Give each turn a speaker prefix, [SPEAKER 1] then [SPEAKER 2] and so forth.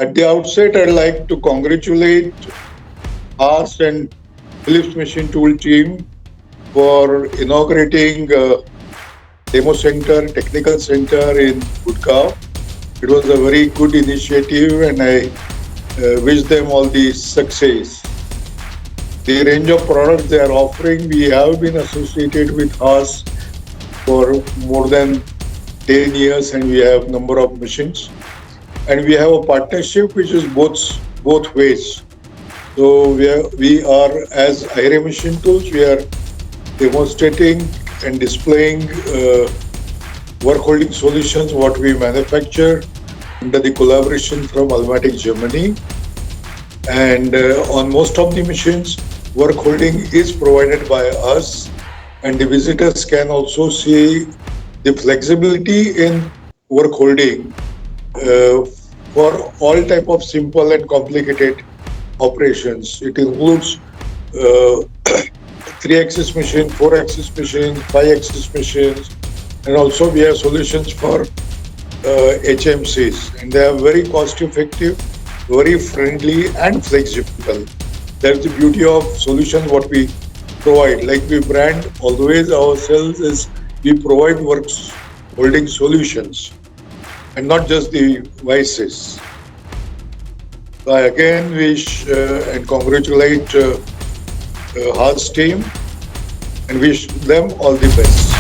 [SPEAKER 1] At the outset, I'd like to congratulate Haas and Phillips Machine Tool team for inaugurating demo center, technical center in Gurgaon. It was a very good initiative, and I wish them all the success. The range of products they are offering, we have been associated with Haas for more than 10 years, and we have number of machines. And we have a partnership which is both ways. So we are as Ahire Machine Tools, we are demonstrating and displaying work holding solutions what we manufacture under the collaboration from Allmatic Germany. And on most of the machines, work holding is provided by us, and the visitors can also see the flexibility in work holding for all type of simple and complicated operations. It includes 3-axis machine, 4-axis machine, 5-axis machines, and also we have solutions for HMCs, and they are very cost effective, very friendly and flexible. That's the beauty of solutions what we provide. Like we brand always ourselves as we provide works holding solutions and not just the vices. So I again wish and congratulate Haas team and wish them all the best.